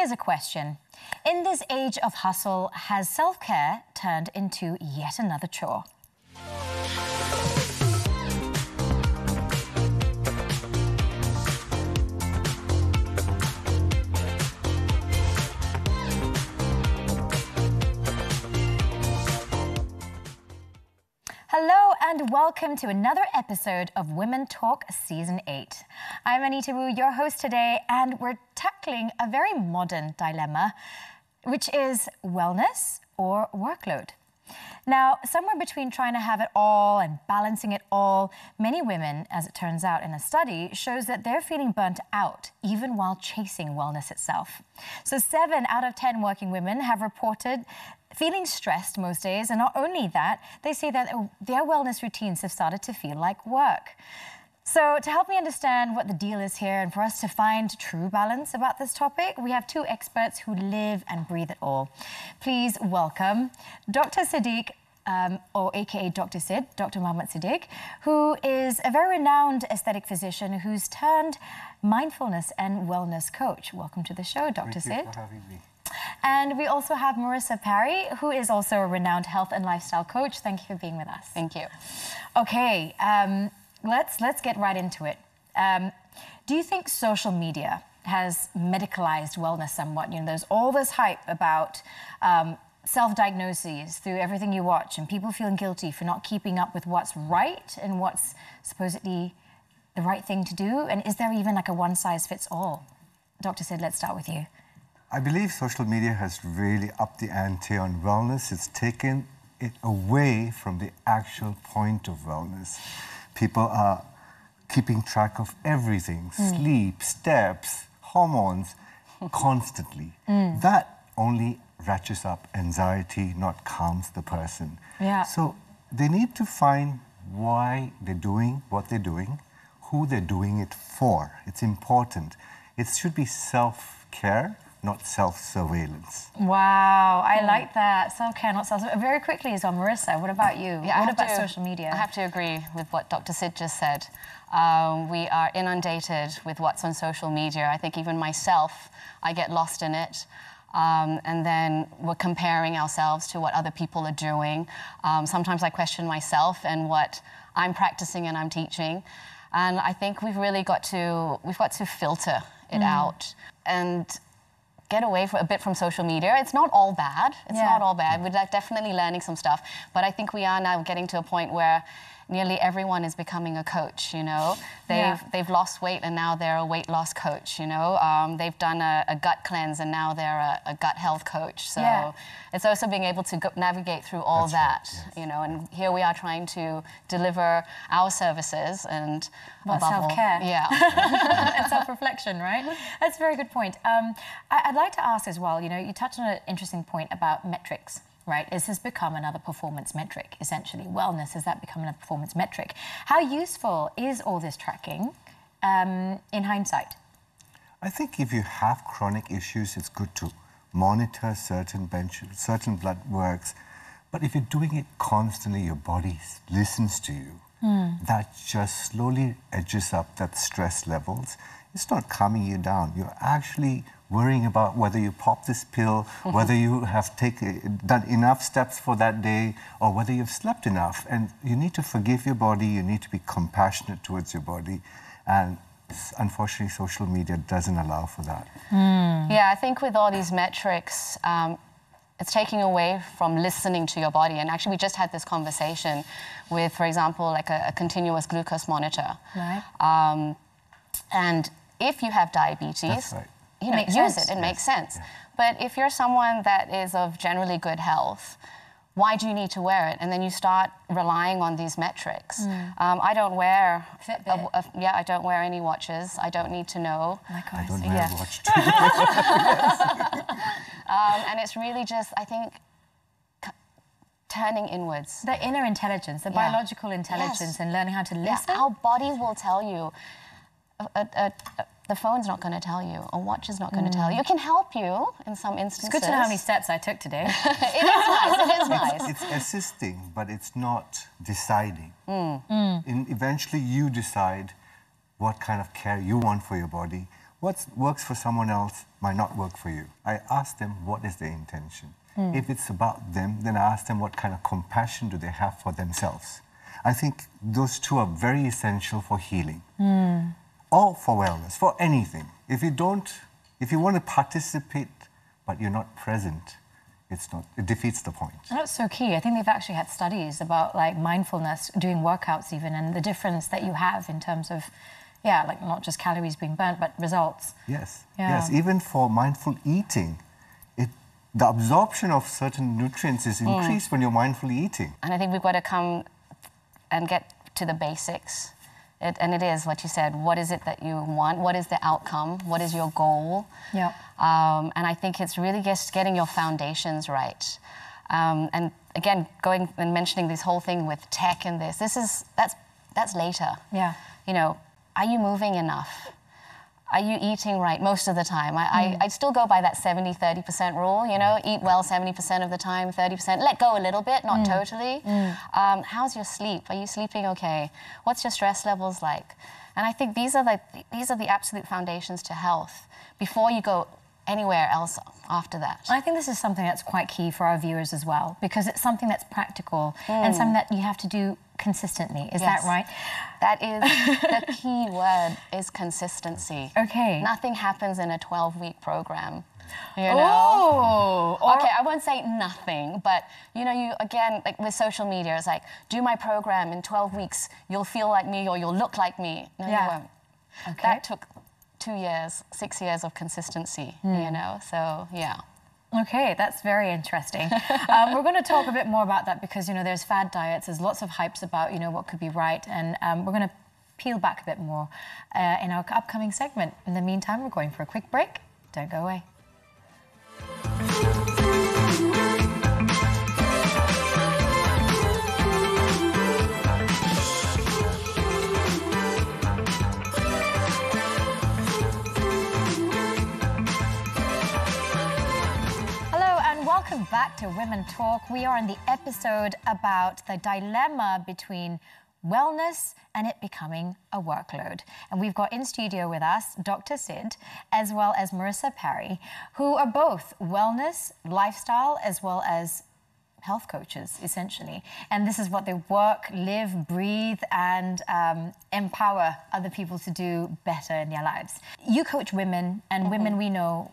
Here's a question. In this age of hustle, has self-care turned into yet another chore? Hello and welcome to another episode of Women Talk Season 8. I'm Anita Woo, your host today, and we're tackling a very modern dilemma, which is wellness or workload. Now, somewhere between trying to have it all and balancing it all, many women, as it turns out in a study, shows that they're feeling burnt out even while chasing wellness itself. So 7 out of 10 working women have reported feeling stressed most days, and not only that, they say that their wellness routines have started to feel like work. So to help me understand what the deal is here and for us to find true balance about this topic, we have 2 experts who live and breathe it all. Please welcome Dr. Siddiq, or aka Dr. Sid, Dr. Mohammed Siddiq, who is a very renowned aesthetic physician who's turned mindfulness and wellness coach. Welcome to the show, Dr. Sid. Thank you for having me. And we also have Marissa Parry, who is also a renowned health and lifestyle coach. Thank you for being with us. Thank you. Okay, let's get right into it. Do you think social media has medicalized wellness somewhat? You know, there's all this hype about self-diagnoses through everything you watch, and people feeling guilty for not keeping up with what's right and what's supposedly the right thing to do. And is there even like a one-size-fits-all? Dr. Sid, let's start with you. I believe social media has really upped the ante on wellness. It's taken it away from the actual point of wellness. People are keeping track of everything, sleep, steps, hormones, constantly. That only ratchets up anxiety, not calms the person. Yeah. So they need to find why they're doing what they're doing, who they're doing it for. It's important. It should be self-care, not self-surveillance. Wow, I like that. Self-care, not self-surveillance. Very quickly as well, Marissa, what about you? Yeah, what about social media? I have to agree with what Dr. Sid just said. We are inundated with what's on social media. I think even myself, I get lost in it. And then we're comparing ourselves to what other people are doing. Sometimes I question myself and what I'm practicing and I'm teaching. And I think we've got to filter it out and get away a bit from social media. It's not all bad. It's not all bad. We're definitely learning some stuff. But I think we are now getting to a point where nearly everyone is becoming a coach, you know. They've lost weight and now they're a weight loss coach, you know. They've done a gut cleanse and now they're a gut health coach. So it's also being able to navigate through all that, you know. And here we are trying to deliver our services and about self-care. And self-reflection, right? That's a very good point. I'd like to ask as well, you know, you touched on an interesting point about metrics. Right, this has become another performance metric, essentially. Wellness, has that become another performance metric? How useful is all this tracking in hindsight? I think if you have chronic issues, it's good to monitor certain blood works. But if you're doing it constantly, your body listens to you. That just slowly edges up that stress levels. It's not calming you down. You're actually worrying about whether you pop this pill, whether you have done enough steps for that day, or whether you've slept enough. And you need to forgive your body. You need to be compassionate towards your body. And unfortunately, social media doesn't allow for that. Yeah, I think with all these metrics, it's taking away from listening to your body. And actually, we just had this conversation with, for example, like a continuous glucose monitor. Right. And if you have diabetes, you know, use it. It makes sense. Yeah. But if you're someone that is of generally good health, why do you need to wear it? And then you start relying on these metrics. I don't wear Fitbit. I don't wear any watches. I don't need to know. I don't wear a watch too. And it's really just, I think, turning inwards. The inner intelligence, the biological intelligence, and learning how to listen. Yeah, our body will tell you. The phone's not going to tell you. A watch is not going to tell you. It can help you in some instances. It's good to know how many steps I took today. It is nice. It is nice. It's assisting, but it's not deciding. Eventually, you decide what kind of care you want for your body, What works for someone else might not work for you. I ask them what is their intention. If it's about them, then I ask them what kind of compassion do they have for themselves. I think those two are very essential for healing or for wellness, for anything. If you want to participate but you're not present, it defeats the point. That's so key. I think they've actually had studies about like mindfulness, doing workouts even, and the difference that you have in terms of, like not just calories being burnt, but results. Yes, Yeah. yes. Even for mindful eating, the absorption of certain nutrients is increased when you're mindfully eating. And I think we've got to come and get to the basics. And it is what you said, what is it that you want? What is the outcome? What is your goal? Yeah. And I think it's really just getting your foundations right. And again, going and mentioning this whole thing with tech and that's later. Yeah. You know, are you moving enough? Are you eating right most of the time? I still go by that 70-30% rule, you know, eat well 70% of the time, 30%, let go a little bit, not totally. How's your sleep? Are you sleeping okay? What's your stress levels like? And I think these are the absolute foundations to health before you go anywhere else after that. I think this is something that's quite key for our viewers as well, because it's something that's practical and something that you have to do consistently. Is that right? That is the key word, is consistency. Okay. Nothing happens in a 12-week program. You know? Okay, I won't say nothing, but you know, you again, like with social media, it's like, do my program in 12 weeks, you'll feel like me or you'll look like me. No, you won't. Okay. That took 2 years, 6 years of consistency, you know, so yeah. Okay, that's very interesting. We're going to talk a bit more about that because, you know, there's fad diets, there's lots of hypes about, you know, what could be right, and we're going to peel back a bit more in our upcoming segment. In the meantime, we're going for a quick break. Don't go away. Welcome back to Women Talk. We are in the episode about the dilemma between wellness and it becoming a workload. And we've got in studio with us Dr. Sid as well as Marissa Perry, who are both wellness, lifestyle, as well as health coaches, essentially. And this is what they work, live, breathe, and empower other people to do better in their lives. You coach women, and women we know,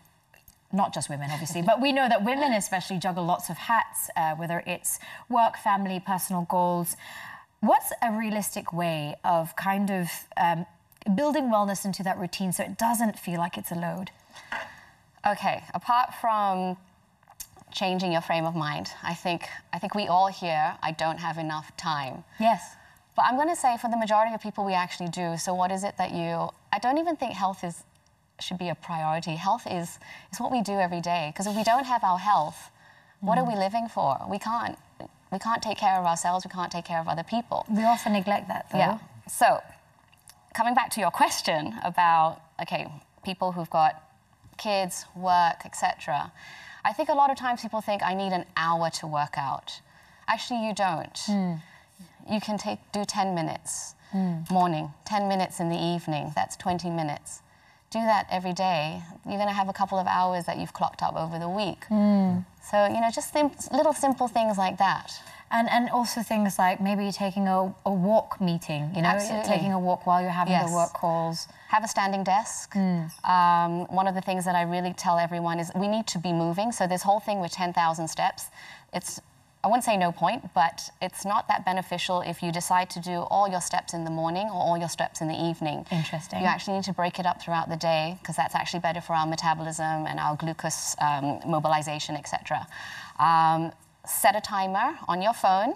not just women, obviously, but we know that women especially juggle lots of hats, whether it's work, family, personal goals. What's a realistic way of kind of building wellness into that routine so it doesn't feel like it's a load? Okay, apart from changing your frame of mind, I think we all hear, I don't have enough time. Yes. But I'm going to say for the majority of people, we actually do. So what is it that I don't even think health should be a priority. Health is what we do every day. Because if we don't have our health, what are we living for? We can't take care of ourselves. We can't take care of other people. We often neglect that, though. Yeah. So, coming back to your question about, okay, people who've got kids, work, etc. I think a lot of times people think, I need an hour to work out. Actually, you don't. You can do 10 minutes morning, 10 minutes in the evening. That's 20 minutes. Do that every day. You're going to have a couple of hours that you've clocked up over the week. So, you know, just little simple things like that. And also things like maybe taking a walk meeting, you know, taking a walk while you're having the work calls. Have a standing desk. One of the things that I really tell everyone is we need to be moving. So this whole thing with 10,000 steps, I wouldn't say no point, but it's not that beneficial if you decide to do all your steps in the morning or all your steps in the evening. Interesting. You actually need to break it up throughout the day because that's actually better for our metabolism and our glucose mobilization, etc. Set a timer on your phone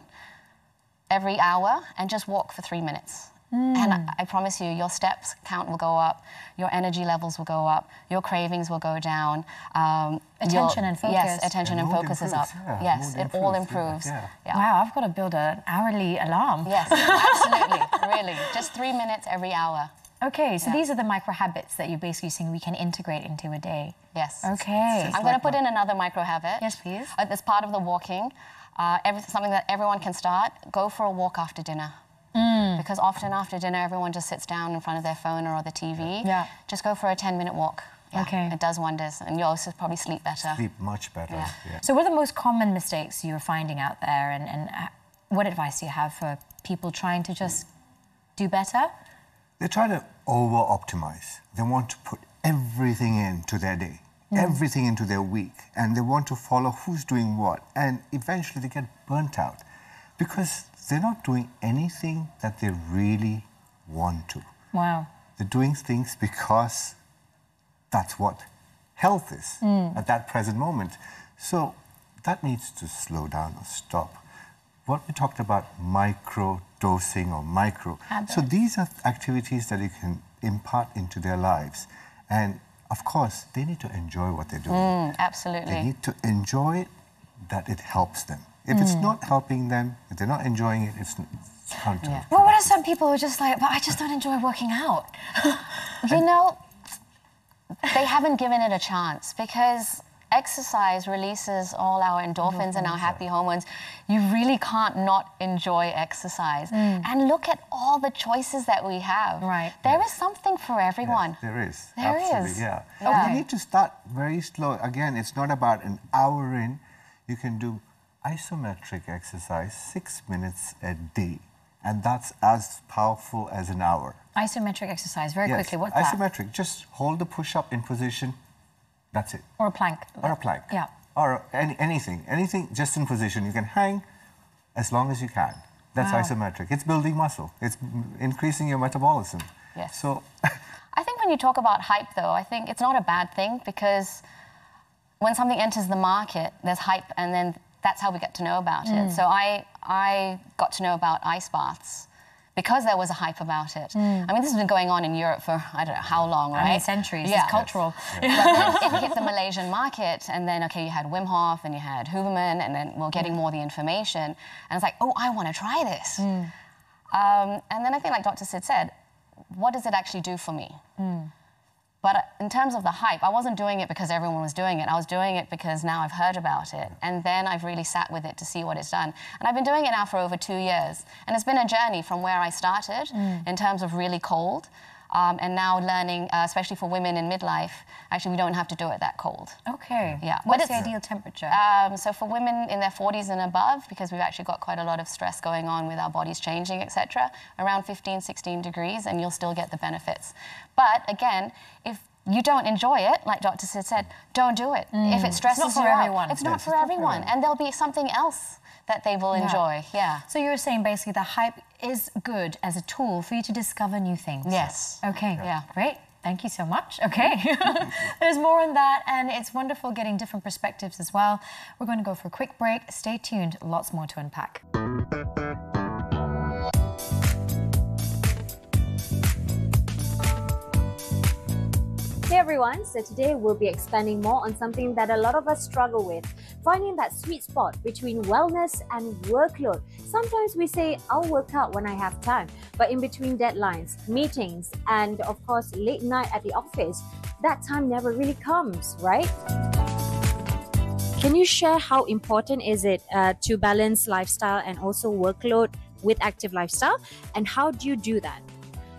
every hour and just walk for 3 minutes. And I promise you, your steps count will go up, your energy levels will go up, your cravings will go down. Attention and focus. Yes, attention and focus is up. Yes, it all improves. Yeah. Wow, I've got to build an hourly alarm. Yes, absolutely, really. Just 3 minutes every hour. Okay, so these are the micro habits that you're basically saying we can integrate into a day. Yes. Okay. I'm going to put in another micro habit. Yes, please. As part of the walking, something that everyone can start, go for a walk after dinner. Because often after dinner, everyone just sits down in front of their phone or the TV. Yeah. Just go for a 10-minute walk. Yeah, Okay. It does wonders, and you also probably sleep better. Sleep much better. Yeah. Yeah. So what are the most common mistakes you're finding out there, and what advice do you have for people trying to just do better? They try to over-optimize. They want to put everything into their day, everything into their week, and they want to follow who's doing what. And eventually they get burnt out because they're not doing anything that they really want to. Wow. They're doing things because that's what health is at that present moment. So that needs to slow down or stop. What we talked about, micro-dosing or micro. Habits. So these are activities that you can impart into their lives. And of course, they need to enjoy what they're doing. Absolutely. They need to enjoy it, that it helps them. If it's not helping them, if they're not enjoying it, it's counterproductive. Well, what are some people who are just like, but I just don't enjoy working out? You know, they haven't given it a chance, because exercise releases all our endorphins and our happy hormones. You really can't not enjoy exercise. And look at all the choices that we have. Right. There is something for everyone. Yes, there is. There Absolutely, is. yeah. Okay. You need to start very slow. Again, it's not about an hour in. You can do isometric exercise 6 minutes a day, and that's as powerful as an hour. Isometric exercise, very Yes, quickly, what's that? isometric. Just hold the push-up in position. That's it. Or a plank. Or a plank. Yeah. Or anything just in position. You can hang as long as you can. That's Wow. isometric. It's building muscle. It's increasing your metabolism. Yes. So, I think when you talk about hype, though, I think it's not a bad thing, because when something enters the market, there's hype, and then that's how we get to know about it. So I got to know about ice baths because there was a hype about it. I mean, this has been going on in Europe for, I don't know how long, right? I mean, centuries. Yeah. It's cultural. But then it hit the Malaysian market, and then, okay, you had Wim Hof, and you had Huberman, and then we're getting more of the information. And it's like, oh, I want to try this. And then I think, like Dr. Sid said, what does it actually do for me? But in terms of the hype, I wasn't doing it because everyone was doing it. I was doing it because now I've heard about it. And then I've really sat with it to see what it's done. And I've been doing it now for over 2 years. And it's been a journey from where I started in terms of really cold. And now learning, especially for women in midlife, actually we don't have to do it that cold. Okay. Yeah. What's But the it's- ideal temperature? So for women in their 40s and above, because we've actually got quite a lot of stress going on with our bodies changing, etc., around 15, 16 degrees, and you'll still get the benefits. But again, if you don't enjoy it, like Dr. Sid said, don't do it. If it stresses for you out, everyone. it's Yes, not it's for not for everyone. everyone. And there'll be something else that they will enjoy. Yeah. So you're saying basically the hype is good as a tool for you to discover new things? Yes. Okay. Yeah. Great. Thank you so much. Okay. There's more on that, and it's wonderful getting different perspectives as well. We're going to go for a quick break. Stay tuned. Lots more to unpack. Hey everyone, so today we'll be expanding more on something that a lot of us struggle with, finding that sweet spot between wellness and workload. Sometimes we say, I'll work out when I have time, but in between deadlines, meetings, and of course late night at the office, that time never really comes, right? Can you share how important is it to balance lifestyle and also workload with active lifestyle, and how do you do that?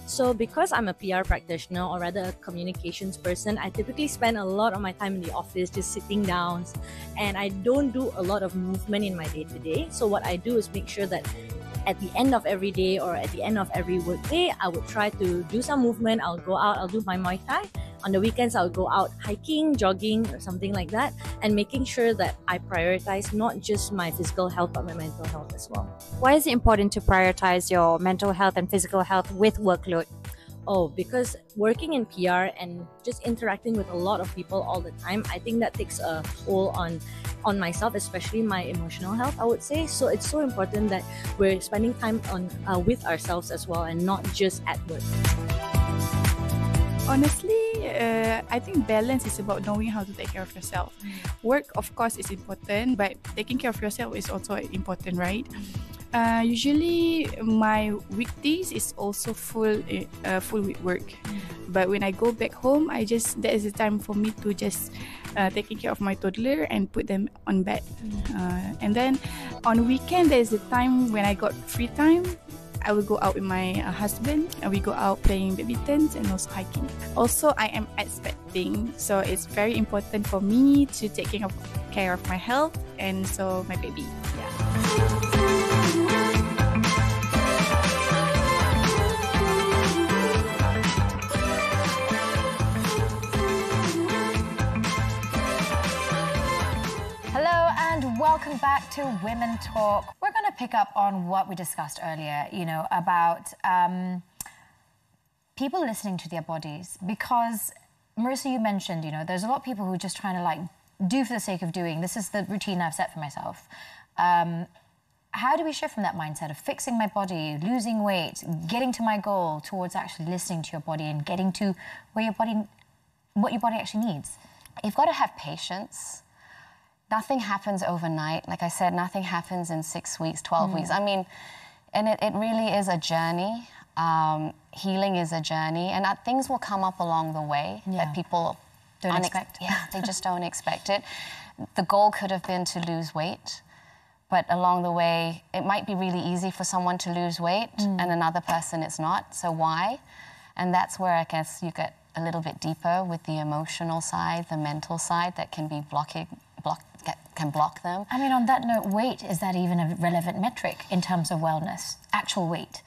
So because I'm a PR practitioner, or rather a communications person, I typically spend a lot of my time in the office just sitting down, and I don't do a lot of movement in my day-to-day. So what I do is make sure that at the end of every day or at the end of every work day, I would try to do some movement. I'll go out, I'll do my Muay Thai. On the weekends, I'll go out hiking, jogging, or something like that, and making sure that I prioritize not just my physical health, but my mental health as well. Why is it important to prioritize your mental health and physical health with workload? Oh, because working in PR and just interacting with a lot of people all the time, I think that takes a toll on myself, especially my emotional health, I would say. So it's so important that we're spending time on with ourselves as well, and not just at work. Honestly, I think balance is about knowing how to take care of yourself. Work, of course, is important, but taking care of yourself is also important, right? Usually, my weekdays is also full with work. But when I go back home, that is the time for me to just taking care of my toddler and put them on bed. And then on weekend, there is the time when I got free time. I will go out with my husband and we go out playing badminton and also hiking. Also, I am expecting, so it's very important for me to take care of my health and so my baby. Welcome back to Women Talk. We're going to pick up on what we discussed earlier, about people listening to their bodies. Because, Marissa, you mentioned, there's a lot of people who are just trying to, do for the sake of doing. This is the routine I've set for myself. How do we shift from that mindset of fixing my body, losing weight, getting to my goal, towards actually listening to your body and getting to what your body actually needs? You've got to have patience. Nothing happens overnight. Like I said, nothing happens in 6 weeks, 12 weeks. I mean, and it really is a journey. Healing is a journey, and things will come up along the way that people don't expect. Yeah, they just don't expect it. The goal could have been to lose weight, but along the way, it might be really easy for someone to lose weight and another person it's not. So why? And that's where I guess you get a little bit deeper with the emotional side, the mental side that can be can block them. I mean, on that note, weight, is that even a relevant metric in terms of wellness? Actual weight?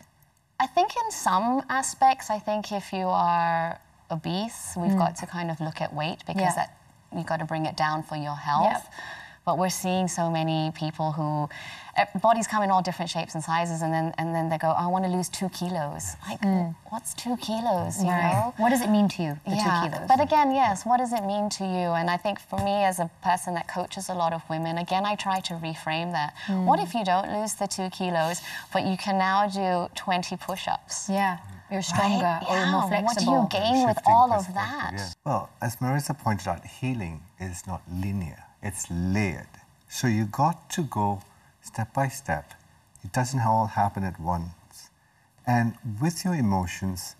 I think in some aspects, I think if you are obese, we've got to kind of look at weight because you've got to bring it down for your health. But we're seeing so many people who bodies come in all different shapes and sizes, and then they go, I want to lose 2 kilos. Like, what's 2 kilos? You know? What does it mean to you, the 2 kilos? But again, yes, what does it mean to you? And I think for me, as a person that coaches a lot of women, again, I try to reframe that. What if you don't lose the 2 kilos, but you can now do 20 push-ups? Yeah. You're stronger or you're more flexible. What do you gain with all of that? Yeah. Well, as Marissa pointed out, healing is not linear. It's layered. So you got to go step by step. It doesn't all happen at once. And with your emotions,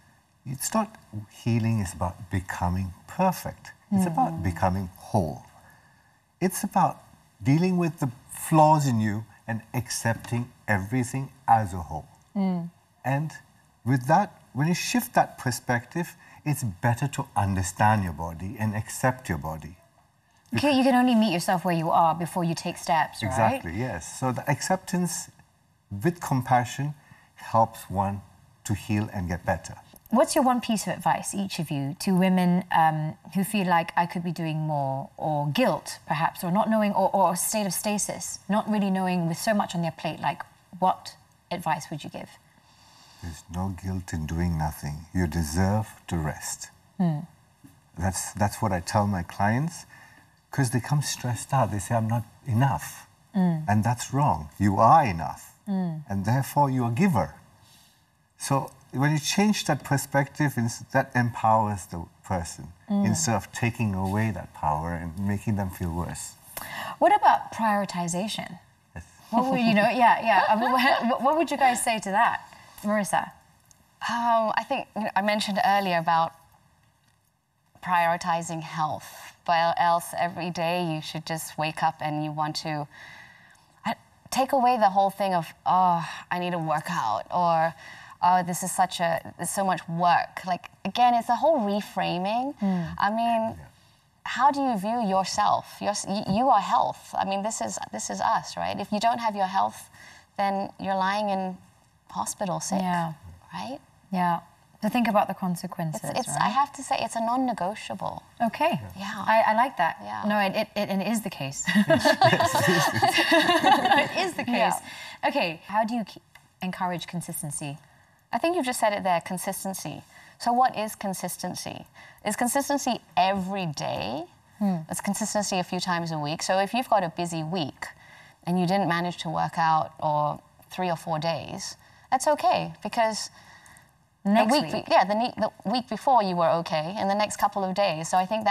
it's not healing is about becoming perfect. It's about becoming whole. It's about dealing with the flaws in you and accepting everything as a whole. And with that, when you shift that perspective, it's better to understand your body and accept your body. You can only meet yourself where you are before you take steps, right? Exactly, yes. So the acceptance with compassion helps one to heal and get better. What's your one piece of advice, each of you, to women who feel like I could be doing more, or guilt, perhaps, or not knowing, or a state of stasis, not really knowing with so much on their plate, like what advice would you give? There's no guilt in doing nothing. You deserve to rest. That's what I tell my clients, because they come stressed out. They say, I'm not enough. And that's wrong. You are enough. And therefore, you're a giver. So when you change that perspective, that empowers the person instead of taking away that power and making them feel worse. What about prioritization? Yes. What would I mean, what would you guys say to that, Marissa? I think I mentioned earlier about prioritizing health, but else every day you should just wake up and you want to take away the whole thing of, oh, I need to work out, or oh, this is there's so much work. Like, again, it's the whole reframing. I mean, how do you view yourself? You are health. I mean, this is us, right? If you don't have your health, then you're lying in hospital sick, right? Yeah. To think about the consequences, right? I have to say, it's a non-negotiable. Okay. Yeah. I like that. Yeah. No, it is the case. It is the case. Yeah. Okay, how do you encourage consistency? I think you've just said it there, consistency. So what is consistency? Is consistency every day? It's consistency a few times a week. So if you've got a busy week and you didn't manage to work out or 3 or 4 days, that's okay, because the week before you were okay, and the next couple of days. So I think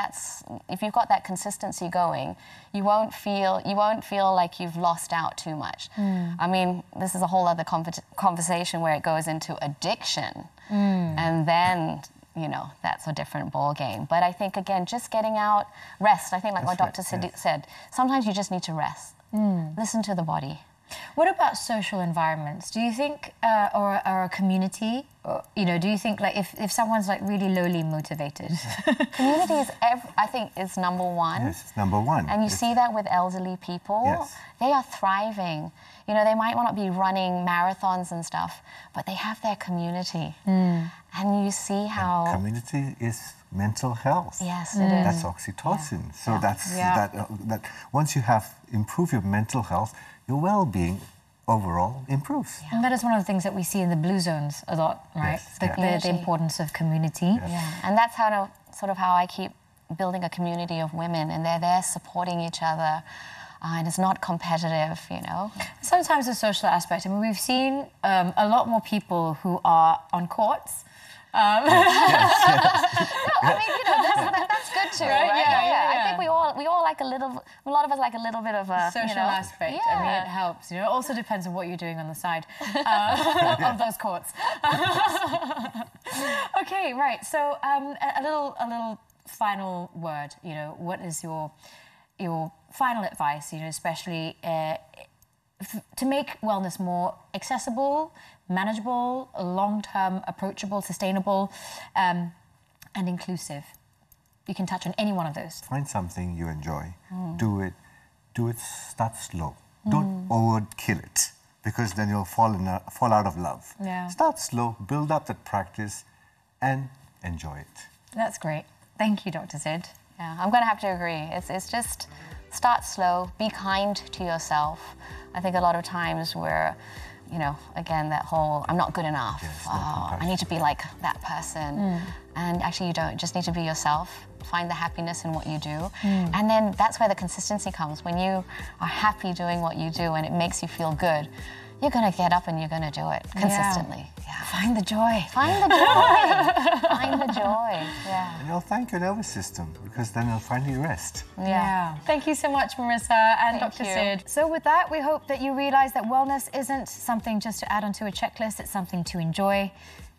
if you've got that consistency going, you won't feel like you've lost out too much. I mean, this is a whole other conversation where it goes into addiction, and then that's a different ball game. But I think, again, just getting out, rest. I think, like what Dr. Sid said, sometimes you just need to rest. Listen to the body. What about social environments? Do you think, or a community, or, do you think like if someone's like really lowly motivated? Community is, I think, is number one. Yes, it's number one. And you see that with elderly people. Yes. They are thriving. They might not be running marathons and stuff, but they have their community. And you see how... Community is mental health. Yes, it is. That's oxytocin. So that once you have improved your mental health, your well-being overall improves. And that is one of the things that we see in the blue zones a lot, right? Yes, The importance of community. Yeah. And that's how I keep building a community of women, and they're there supporting each other. And it's not competitive, Sometimes the social aspect. I mean, we've seen a lot more people who are on courts. I mean, that's good too, right? I think we all like a lot of us like a little bit of a social aspect. Yeah. I mean, it helps. It also depends on what you're doing on the side of those courts. Okay, right. So a little final word. What is your final advice? Especially to make wellness more accessible, manageable, long-term, approachable, sustainable, and inclusive. You can touch on any one of those. Find something you enjoy. Do it. Start slow. Don't overkill it, because then you'll fall out of love. Yeah. Start slow, build up that practice, and enjoy it. That's great. Thank you, Dr. Sid. Yeah, I'm going to have to agree. It's just start slow, be kind to yourself. I think a lot of times we're, again, that whole, I'm not good enough. Yes, I need to be like that person. And actually you don't. You just need to be yourself. Find the happiness in what you do. And then that's where the consistency comes. When you are happy doing what you do and it makes you feel good, you're going to get up and you're going to do it consistently. Yeah. Find the joy. Find the joy. Find the joy. Yeah. And you'll thank your nervous system, because then you'll finally rest. Yeah. Thank you so much, Marissa and Thank Dr. you. Sid. So with that, we hope that you realise that wellness isn't something just to add onto a checklist, it's something to enjoy.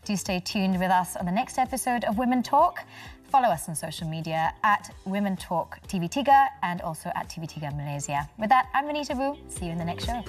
Do stay tuned with us on the next episode of Women Talk. Follow us on social media at Women Talk TV Tiga and also at TV Tiga Malaysia. With that, I'm Anita Woo. See you in the next show.